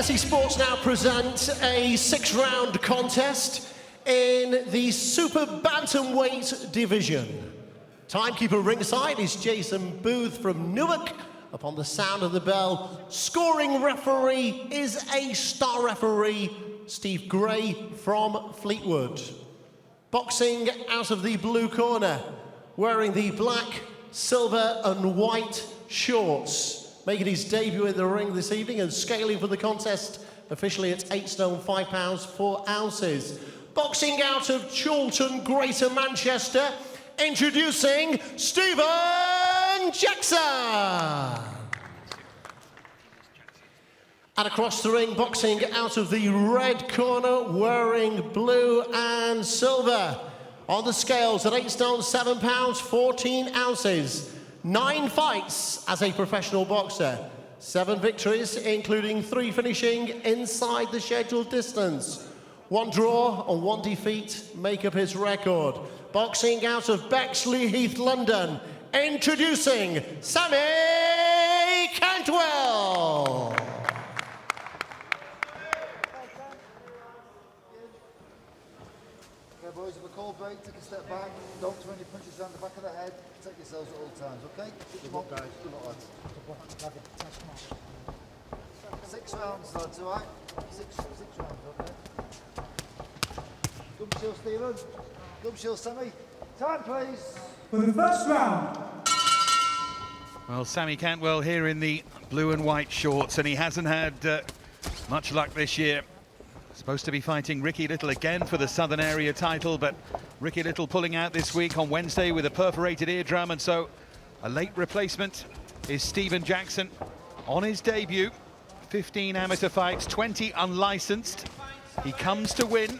Fantasy Sports now present a 6-round contest in the Super Bantamweight division. Timekeeper ringside is Jason Booth from Newark. Upon the sound of the bell, scoring referee is a star referee, Steve Gray from Fleetwood. Boxing out of the blue corner, wearing the black, silver and white shorts, making his debut in the ring this evening and scaling for the contest officially at 8 stone 5 pounds 4 ounces. Boxing out of Chorlton, Greater Manchester, introducing Stephen Jackson. And across the ring, boxing out of the red corner, wearing blue and silver. On the scales at 8 stone 7 pounds 14 ounces. 9 fights as a professional boxer. 7 victories, including 3 finishing inside the scheduled distance. 1 draw and 1 defeat make up his record. Boxing out of Bexley Heath, London, introducing Sammy Cantwell. Okay, boys, if a call break, take a step back. Don't throw any punches around the back of the head. Protect yourselves at all times, okay? Good luck, guys. Good luck, lads. 6 rounds, lads, all right? 6 rounds, okay? Gum shield, Stephen. Gum shield, Sammy. Time, please. For the first round. Well, Sammy Cantwell here in the blue and white shorts, and he hasn't had much luck this year. Supposed to be fighting Ricky Little again for the Southern Area title, but Ricky Little pulling out this week on Wednesday with a perforated eardrum, and so a late replacement is Stephen Jackson on his debut. 15 amateur fights, 20 unlicensed. He comes to win.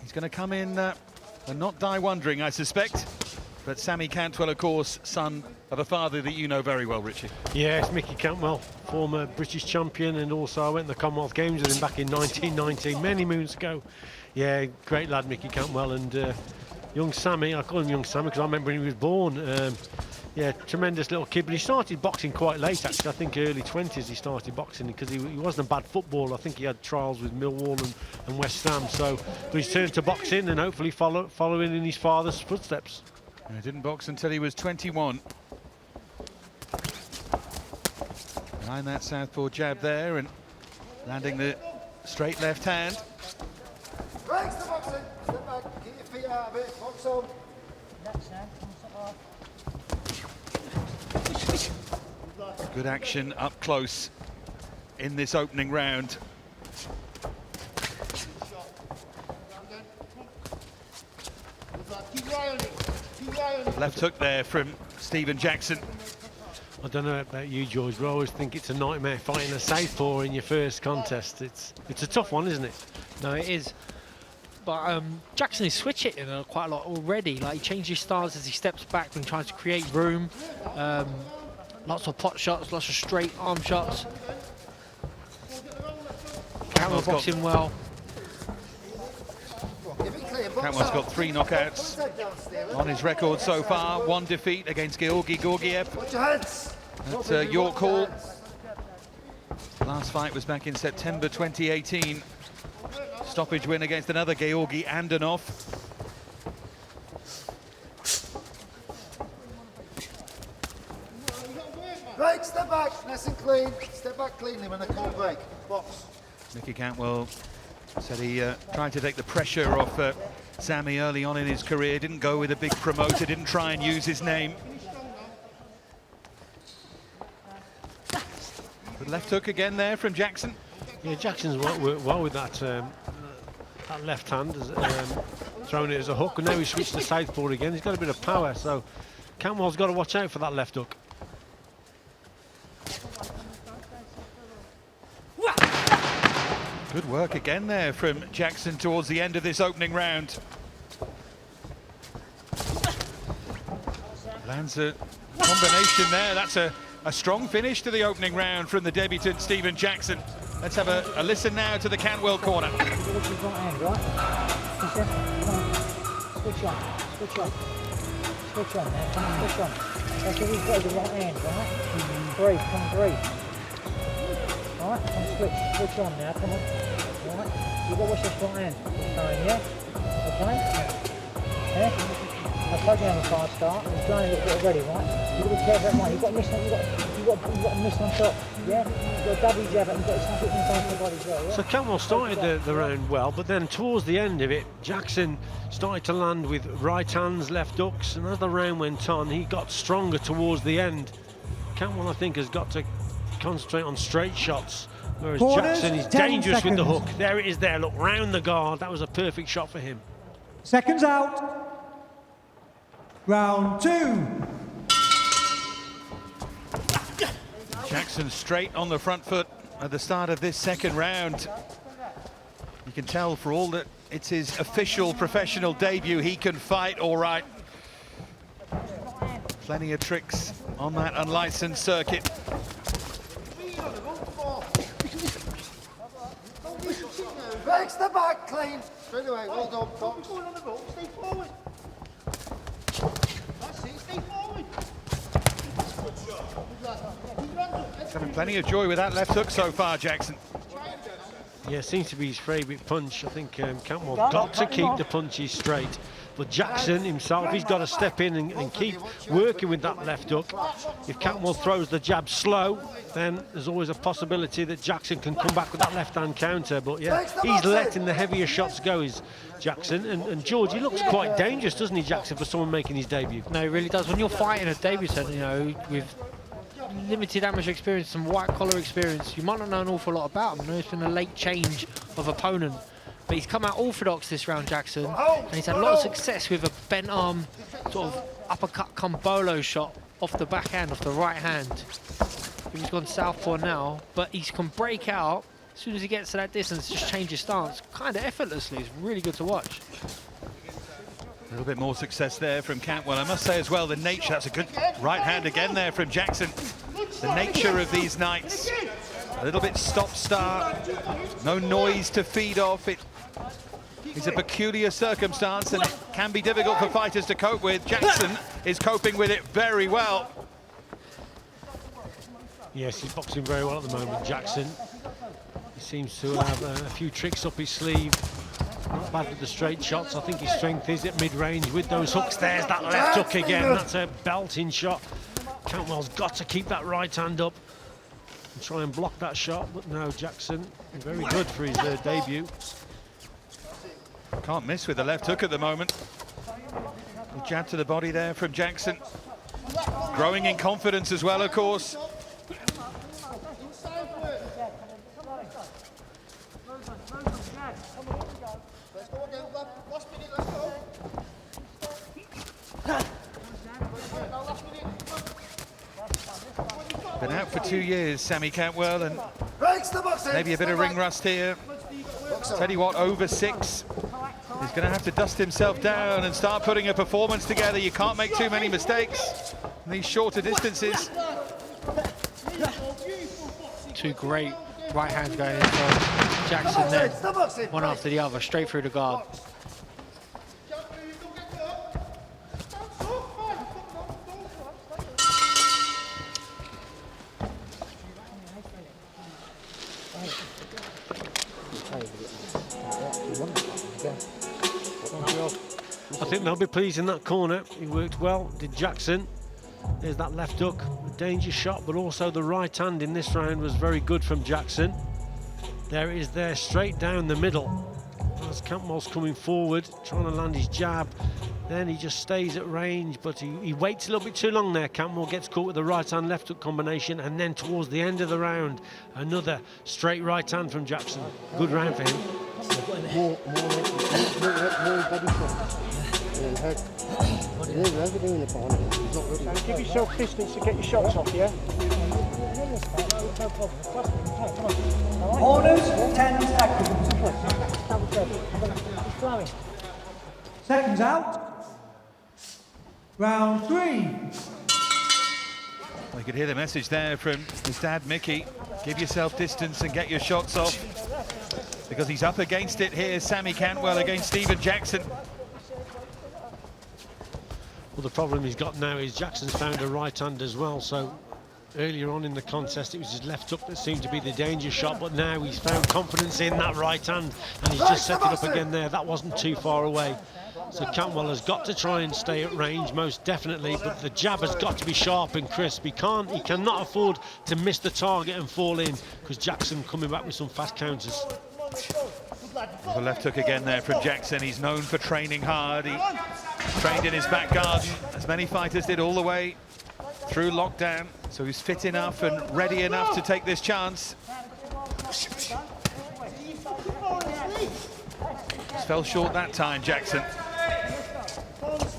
He's going to come in and not die wondering, I suspect. But Sammy Cantwell, of course, son of a father that you know very well, Richie. Yes, Mickey Cantwell, former British champion, and also I went to the Commonwealth Games with him back in 1990, many moons ago. Yeah, great lad, Mickey Cantwell, and young Sammy, I call him young Sammy because I remember when he was born. Yeah, tremendous little kid, but he started boxing quite late, actually. I think early 20s he started boxing because he wasn't a bad footballer. I think he had trials with Millwall and West Ham, so but he's turned to boxing and hopefully following in his father's footsteps. He didn't box until he was 21. Behind that southpaw jab there and landing the straight left hand. Breaks the boxing. Step back. Get your feet out of it. Box on. Good action up close in this opening round. Left hook there from Stephen Jackson. I don't know about you, George, but I always think it's a nightmare fighting a southpaw in your first contest. It's a tough one, isn't it? No, it is. But Jackson is switching quite a lot already. Like, he changes his styles as he steps back and tries to create room. Lots of pot shots, lots of straight arm shots. Cantwell boxing well. Cantwell's got 3 knockouts on his record so far. 1 defeat against Georgi Gorgiev at York Hall. Last fight was back in September 2018. Stoppage win against another Georgi Andanov. Break, step back, nice and clean. Step back cleanly when they call break. Box. Mickey Cantwell said he tried to take the pressure off Sammy early on in his career. Didn't go with a big promoter, didn't try and use his name. But left hook again there from Jackson. Yeah, Jackson's worked well with that left hand, throwing it as a hook, and now he's switched to southpaw again. He's got a bit of power, so Cantwell's got to watch out for that left hook. Good work again there from Jackson towards the end of this opening round. Lands a combination there. That's a strong finish to the opening round from the debutant Stephen Jackson. Let's have a listen now to the Cantwell corner. Switch on. Switch on there. Switch on. That's what he's got, the right hand, right? Breathe, come breathe. Right? Right, come switch on now, come on. Right, you've got to watch this right hand. Going, yeah? Okay? Yeah? I told you have a fast start, he's trying to get ready, right? You've got to be careful at one, you've got to miss on, you've got to miss on top, yeah? You've got to double jab it, you've got to hit in both the body as well, yeah? So Cantwell started the round well, but then towards the end of it, Jackson started to land with right hands, left hooks, and as the round went on, he got stronger towards the end. Cantwell, I think, has got to concentrate on straight shots, whereas Corners, Jackson is 10 dangerous with the seconds. hook. There it is there, look, round the guard. That was a perfect shot for him. Seconds out. Round 2. Jackson straight on the front foot at the start of this second round. You can tell for all that it's his official professional debut, he can fight all right. Plenty of tricks on that unlicensed circuit. Breaks the back clean. Straight away, well done, Fox. Stay forward. That's it, stay forward. He's having plenty of joy with that left hook so far, Jackson. Yeah, seems to be his favourite punch. I think Cantwell got to keep the punches straight. But Jackson himself, he's got to step in and keep working with that left hook. If Cantwell throws the jab slow, then there's always a possibility that Jackson can come back with that left-hand counter. But yeah, he's letting the heavier shots go, is Jackson. And George, he looks quite dangerous, doesn't he, Jackson, for someone making his debut? No, he really does. When you're fighting a debutant, you know, with limited amateur experience, some white-collar experience, you might not know an awful lot about him. I know it's been a late change of opponent. But he's come out orthodox this round, Jackson, and he's had a lot of success with a bent arm, sort of uppercut combolo shot off the backhand, off the right hand. He's gone southpaw now, but he can break out as soon as he gets to that distance, just change his stance, kind of effortlessly. It's really good to watch. A little bit more success there from Cantwell. I must say as well, the nature, that's a good right hand again there from Jackson. The nature of these nights, a little bit stop-start, no noise to feed off. It's a peculiar circumstance and it can be difficult for fighters to cope with. Jackson is coping with it very well. Yes, he's boxing very well at the moment, Jackson. He seems to have a few tricks up his sleeve. Not bad with the straight shots. I think his strength is at mid-range with those hooks. There's that left hook again. That's a belting shot. Cantwell's got to keep that right hand up and try and block that shot. But no, Jackson, very good for his debut. Can't miss with the left hook at the moment. The jab to the body there from Jackson. Growing in confidence as well, of course. Been out for 2 years, Sammy Cantwell, and maybe a bit of ring rust here. Tell you what, over 6. He's going to have to dust himself down and start putting a performance together. You can't make too many mistakes in these shorter distances. Two great right hands going in from Jackson then, one after the other, straight through the guard. I think they'll be pleased in that corner. He worked well, did Jackson. There's that left hook, a danger shot, but also the right hand in this round was very good from Jackson. There it is there, straight down the middle. As Cantwell's coming forward, trying to land his jab. Then he just stays at range, but he waits a little bit too long there. Cantwell gets caught with the right hand left hook combination, and then towards the end of the round, another straight right hand from Jackson. Good round for him. More body shots. Give yourself distance to get your shots off, yeah? Corners, 10 seconds. Seconds out. Round 3. Well, you could hear the message there from his dad, Mickey. Give yourself distance and get your shots off. Because he's up against it here, Sammy Cantwell against Stephen Jackson. Well, the problem he's got now is Jackson's found a right hand as well, so Earlier on in the contest, it was his left hook that seemed to be the danger shot, but now he's found confidence in that right hand, and he's just set it up again there. That wasn't too far away. So Cantwell has got to try and stay at range, most definitely, but the jab has got to be sharp and crisp. He cannot afford to miss the target and fall in, because Jackson coming back with some fast counters. The left hook again there from Jackson. He's known for training hard. He trained in his back garden, as many fighters did, all the way through lockdown. So he's fit enough and ready enough to take this chance. Just fell short that time, Jackson. That's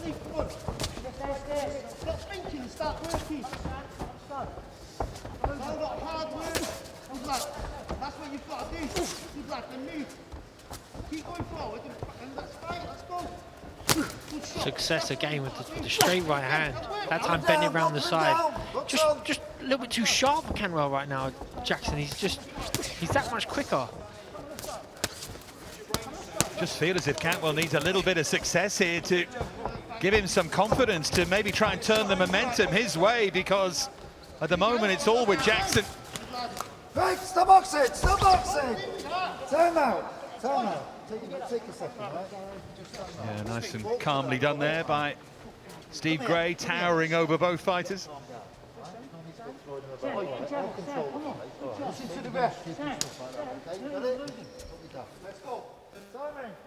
what you've got to do. Good lad, then move. Keep going forward and let's fight, let's go. Success again with the straight right hand. That time bending around the side. Just a little bit too sharp for Cantwell right now, Jackson. He's that much quicker. Just feel as if Cantwell needs a little bit of success here to give him some confidence to maybe try and turn the momentum his way, because at the moment it's all with Jackson. Right, stop boxing, stop boxing! Turn out, turn out. Take a second, right? Yeah, nice and calmly done there by Steve Gray, towering over both fighters. Listen to the ref. Let's go.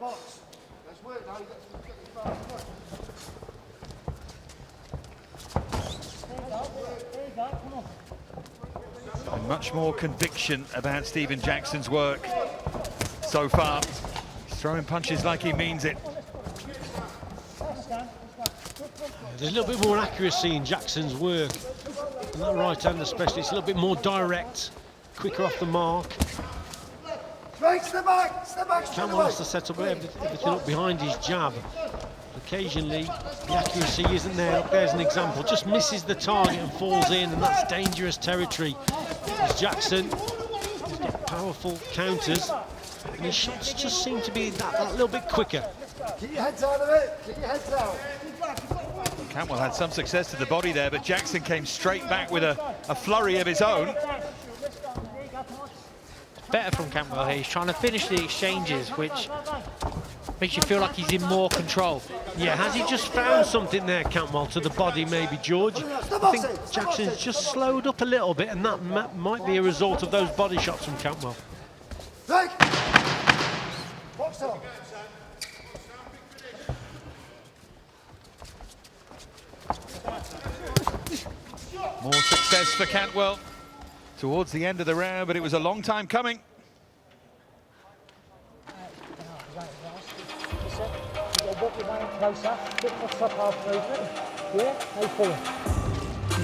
Box. Let's work now. And much more conviction about Stephen Jackson's work so far. He's throwing punches like he means it. There's a little bit more accuracy in Jackson's work. And that right hand especially, it's a little bit more direct, quicker off the mark. Right, step back, Cantwell has to set up everything up behind his jab. Occasionally, the accuracy isn't there. Look, there's an example. Just misses the target and falls in, and that's dangerous territory. As Jackson gets powerful counters, and his shots just seem to be that little bit quicker. Keep your heads out of it. Keep your heads out. Cantwell had some success to the body there, but Jackson came straight back with a flurry of his own. Better from Cantwell here. He's trying to finish the exchanges, which makes you feel like he's in more control. Yeah, has he just found something there, Cantwell, to the body maybe, George? I think Jackson's just slowed up a little bit, and that might be a result of those body shots from Cantwell. Right. Box on. More success for Cantwell towards the end of the round, but it was a long time coming. Walk your way closer, get the top half movement. Yeah, how you feeling?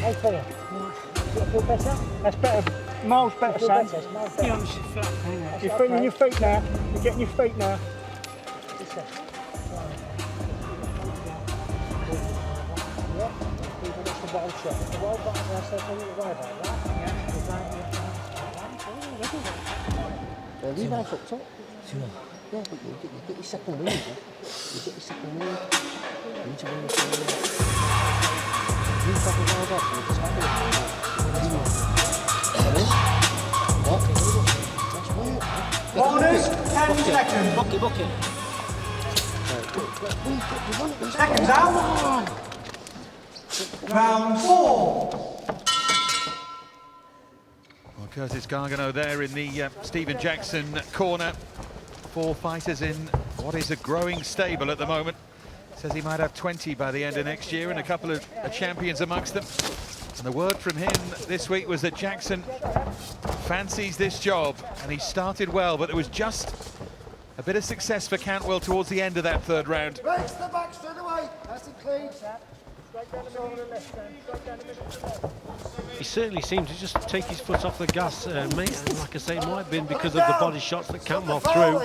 How you feeling? Does it feel better? That's better, miles better, Sam. You're feeling your feet now. You're getting your feet now. Yeah, that's the bottle shot. The roll button there says a little right about that. Yeah. Leave off up top. Sure. Yeah, but you get your second move. You get your second move. You need to win the second move. You fucking hard up, you just have it. Bonus 10 seconds. Bucket. Seconds out. Round 4. Well, Curtis Gargano there in the Stephen Jackson corner. 4 fighters in what is a growing stable at the moment. Says he might have 20 by the end of next year and a couple of champions amongst them. And the word from him this week was that Jackson fancies this job, and he started well, but there was just a bit of success for Cantwell towards the end of that third round. Right, step back straight away. Nice and clean. He certainly seemed to just take his foot off the gas, mate. And like I say, it might have been because of the body shots that Cantwell threw.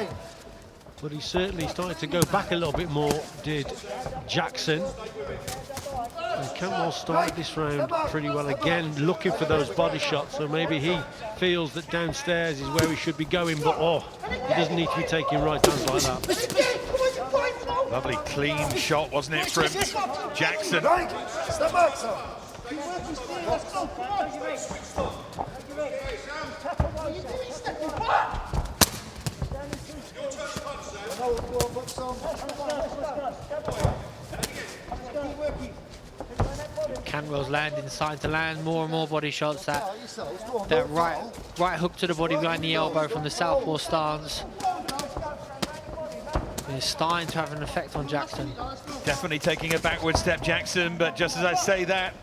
But he certainly started to go back a little bit more, did Jackson. And Cantwell started this round pretty well again, looking for those body shots. So maybe he feels that downstairs is where he should be going, but he doesn't need to be taking right hands like that. Lovely clean shot, wasn't it, from Jackson? Right, step back, sir. Keep working, Steve. Let's go. Come on. What are you doing? Stepping back. No, go on, box on. Keep working. Cantwell's landing, starting to land more and more body shots. That Yourselves, go on, that go right hook to the body behind the elbow from the southpaw stance is starting to have an effect on Jackson. Definitely taking a backward step, Jackson, but just as I say that,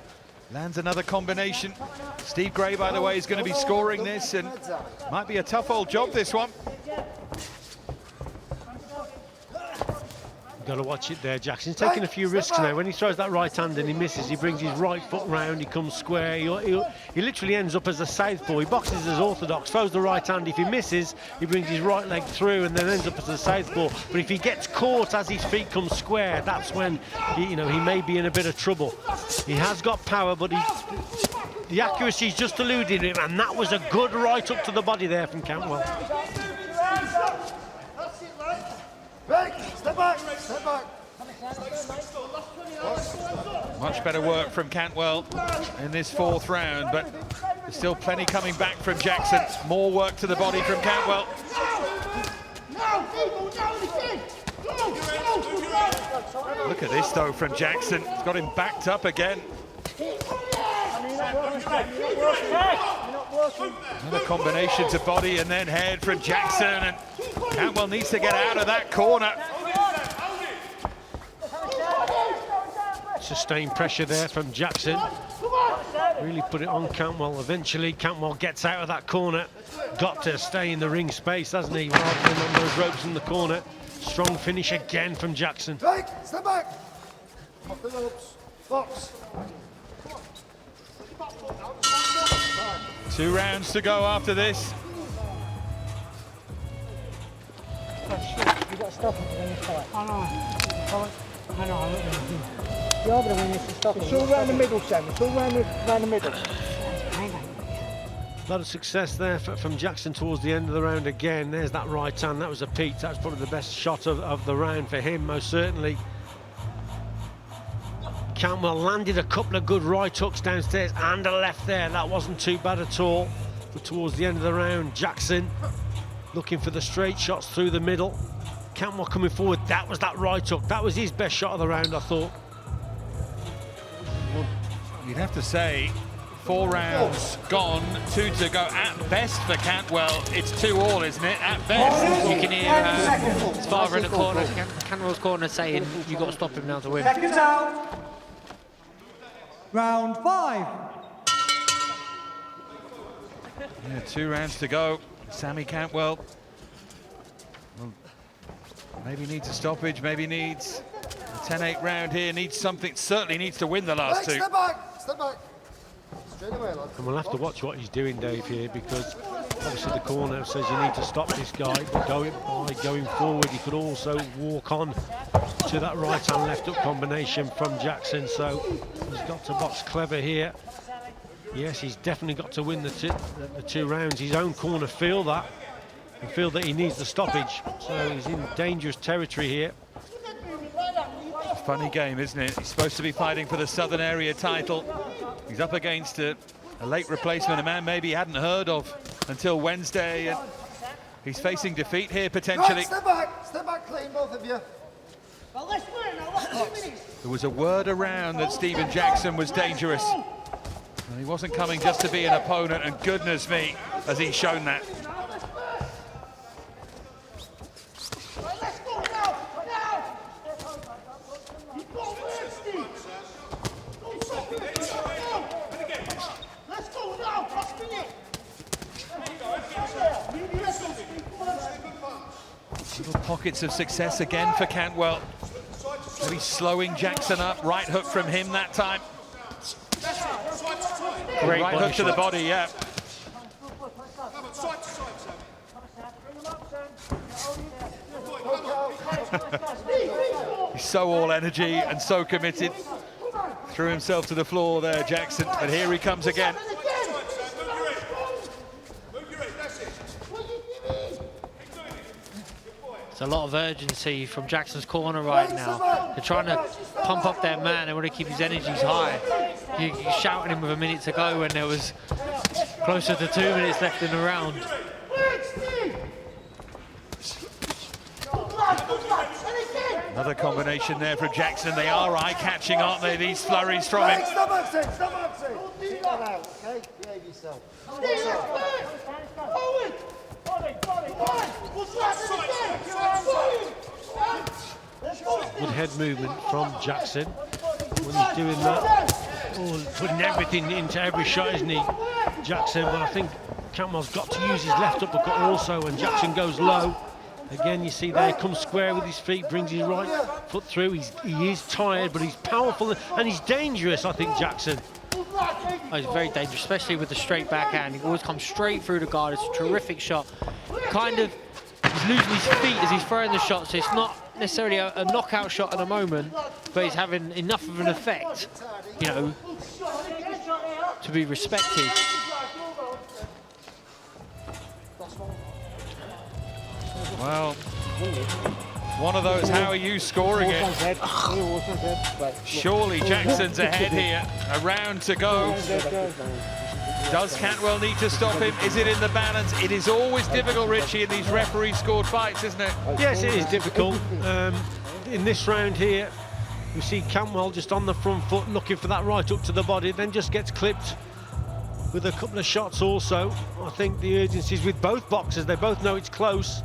lands another combination. Steve Gray, by the way, is going to be scoring this, and might be a tough old job, this one. Got to watch it there, Jackson's taking a few risks now. When he throws that right hand and he misses, he brings his right foot round, he comes square. He literally ends up as a southpaw. He boxes as orthodox, throws the right hand. If he misses, he brings his right leg through and then ends up as a southpaw. But if he gets caught as his feet come square, that's when he may be in a bit of trouble. He has got power, but the accuracy is just eluding him, and that was a good right up to the body there from Cantwell. Right, step back, step back. Much better work from Cantwell in this fourth round, but there's still plenty coming back from Jackson. More work to the body from Cantwell. Look at this, though, from Jackson. He's got him backed up again. Another combination to body and then head from Jackson, and Cantwell needs to get out of that corner. Sustained pressure there from Jackson. Really put it on Cantwell. Eventually, Cantwell gets out of that corner. Got to stay in the ring space, hasn't he, rather than on those ropes in the corner. Strong finish again from Jackson. Right, step back. Off the ropes. Box. 2 rounds to go after this. You've got to stop it to win this fight. I know. I'm not going to You're going to win this to stop it. It's all round the middle, Sam. It's all round the middle. A lot of success there from Jackson towards the end of the round again. There's that right hand. That was a peak. That's probably the best shot of the round for him, most certainly. Cantwell landed a couple of good right hooks downstairs and a left there. That wasn't too bad at all. But towards the end of the round, Jackson looking for the straight shots through the middle. Cantwell coming forward. That was that right hook. That was his best shot of the round, I thought. Well, you'd have to say 4 rounds gone, 2 to go. At best for Cantwell, it's 2-all, isn't it? At best. You can hear his father in the corner, Cantwell's corner, saying, "You've got to stop him now to win." Seconds out. Round 5. Yeah, 2 rounds to go. Sammy Cantwell, well, maybe needs a stoppage, maybe needs a 10-8 round here, needs something, certainly needs to win the last 2. Step back, step back. Straight away, lad. And we'll have to watch what he's doing, Dave, here, because obviously the corner says you need to stop this guy, but going forward, he could also walk on to that right hand left hook combination from Jackson, so he's got to box clever here. Yes, he's definitely got to win the 2 rounds. His own corner feel that, and feel that he needs the stoppage, so he's in dangerous territory here. Funny game, isn't it? He's supposed to be fighting for the Southern Area title. He's up against a late replacement, a man maybe he hadn't heard of until Wednesday, and he's facing defeat here potentially. Right, step back clean, both of you. Well, let's win now. Last 2 minutes. There was a word around that Stephen Jackson was dangerous. And he wasn't coming just to be an opponent, and goodness me, has he shown that. Right, let's go now. Now. You've got to win, Steve. Don't stop it. Let's go now. Last minute. Little pockets of success again for Cantwell. Maybe slowing Jackson up. Right hook from him that time. Great right body hook to the shot. body, yeah. He's so all energy and so committed. Threw himself to the floor there, Jackson, but here he comes again. There's a lot of urgency from Jackson's corner right now. They're trying to pump up their man. They want to keep his energies high. you're shouting him with a minute to go when there was closer to 2 minutes left in the round. Another combination there for Jackson. They are eye-catching, aren't they, these flurries from him? Stop boxing, stop boxing. Keep that out, okay? Behave yourself. Good head movement from Jackson when he's doing that. Oh, putting everything into every shot, isn't he, Jackson? But I think Cantwell's got to use his left uppercut also, and Jackson goes low. Again, you see there, he comes square with his feet, brings his right foot through. He is tired, but he's powerful and he's dangerous, I think, Jackson. Oh, he's very dangerous, especially with the straight backhand. He always comes straight through the guard. It's a terrific shot. Kind of, he's losing his feet as he's throwing the shot, so it's not necessarily a knockout shot at the moment, but he's having enough of an effect, you know, to be respected. Well, one of those, how are you scoring it? Surely Jackson's ahead here, a round to go. Does Cantwell need to stop him? Is it in the balance? It is always difficult, Richie, in these referee-scored fights, isn't it? Yes, it is difficult. In this round here, we see Cantwell just on the front foot looking for that right up to the body, then just gets clipped with a couple of shots also. I think the urgency is with both boxers. They both know it's close.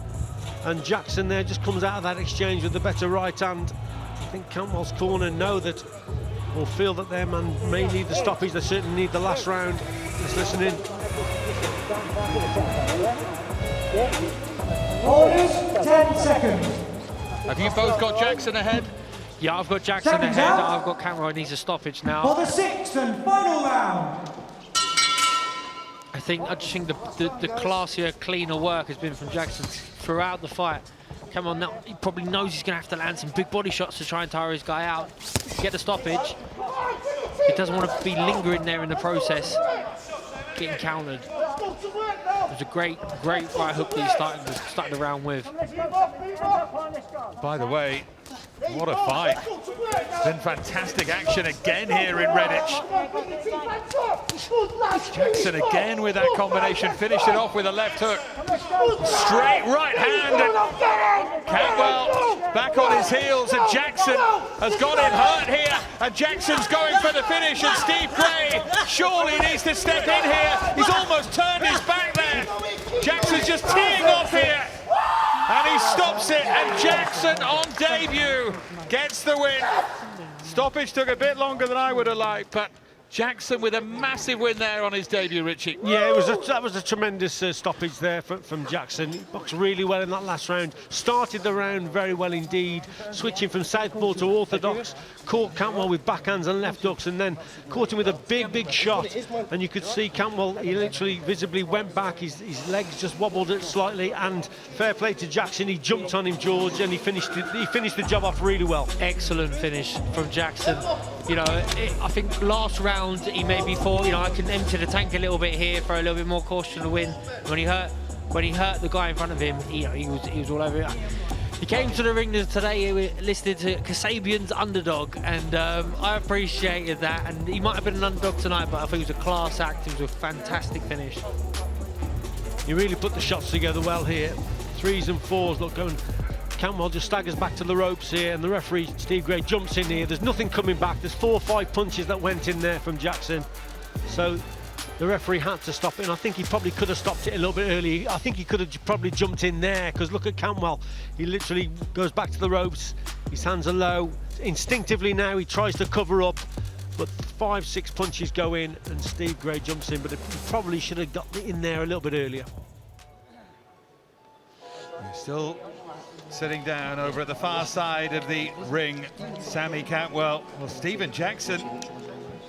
And Jackson there just comes out of that exchange with the better right hand. I think Cantwell's corner know that, or feel that their man may need the stoppage. They certainly need the last round. Let's listen in. Orders, 10 seconds. Have you both got Jackson ahead? Yeah, I've got Jackson Seconds ahead. out. I've got Cantwell needs a stoppage For now. the 6th and final round. I just think the classier, cleaner work has been from Jackson throughout the fight. Cantwell now, he probably knows he's going to have to land some big body shots to try and tire his guy out, get the stoppage. He doesn't want to be lingering there in the process, getting countered. It was a great right hook that he started the round with. By the way, what a fight. It's been fantastic action again here in Redditch. Jackson again with that combination, finished it off with a left hook. Straight right hand. Cantwell back on his heels, and Jackson has got him hurt here. And Jackson's going for the finish, and Steve Gray surely needs to step in here. He's almost turned his back there. Jackson's just teeing off here. And he stops it, and Jackson on debut gets the win. Stoppage took a bit longer than I would have liked, but Jackson with a massive win there on his debut, Richie. Yeah, that was a tremendous stoppage there from Jackson. He boxed really well in that last round. Started the round very well indeed, switching from southpaw to orthodox. Caught Cantwell with backhands and left hooks, and then caught him with a big shot. And you could see Cantwell, he literally visibly went back. His legs just wobbled it slightly, and fair play to Jackson. He jumped on him, George, and he finished the job off really well. Excellent finish from Jackson. You know, I think last round he maybe thought, you know, I can empty the tank a little bit here for a little bit more caution to win. When he hurt the guy in front of him, you know, he was all over it. He came to the ring today, he was listed to Kasabian's underdog, and I appreciated that. And he might have been an underdog tonight, but I think it was a class act. It was a fantastic finish. He really put the shots together well here. 3s and 4s, look, going. Cantwell just staggers back to the ropes here, and the referee, Steve Gray, jumps in here. There's nothing coming back. There's 4 or 5 punches that went in there from Jackson. So the referee had to stop it, and I think he probably could have stopped it a little bit early. I think he could have probably jumped in there, because look at Cantwell. He literally goes back to the ropes. His hands are low. Instinctively now he tries to cover up, but 5, 6 punches go in, and Steve Gray jumps in, but he probably should have got in there a little bit earlier. Still sitting down over at the far side of the ring, Sammy Cantwell. Well, Stephen Jackson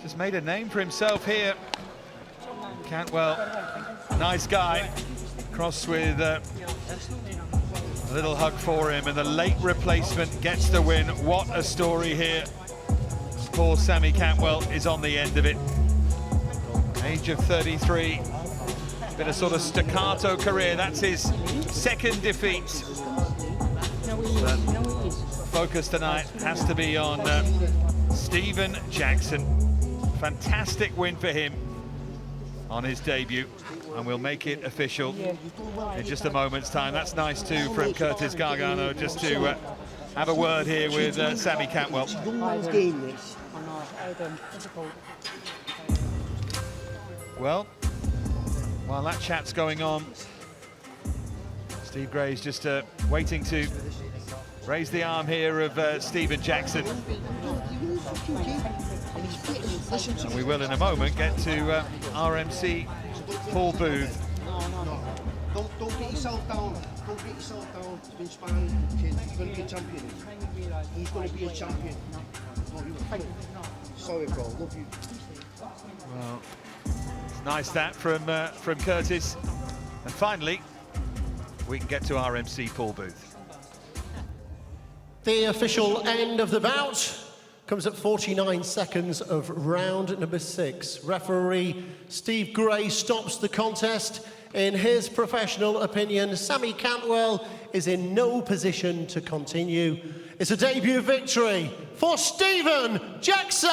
just made a name for himself here. Cantwell, nice guy, cross with a little hug for him, and the late replacement gets the win. What a story here. Poor Sammy Cantwell is on the end of it. Age of 33, been a sort of staccato career. That's his second defeat. But focus tonight has to be on Stephen Jackson. fantastic win for him on his debut, and we'll make it official in just a moment's time. That's nice too from Curtis Gargano, just to have a word here with Sammy Cantwell. Well, while that chat's going on, Steve Gray's just waiting to raise the arm here of Stephen Jackson. And we will in a moment get to RMC Paul Booth. Don't get yourself down. Don't get yourself down. It's been sparring, kid. He's going to be a champion. He's going to be a champion. Sorry, bro. Love you. Well, it's nice that from Curtis. And finally, we can get to RMC Paul Booth. The official end of the bout comes at 49 seconds of round number 6. Referee Steve Gray stops the contest. In his professional opinion, Sammy Cantwell is in no position to continue. It's a debut victory for Stephen Jackson!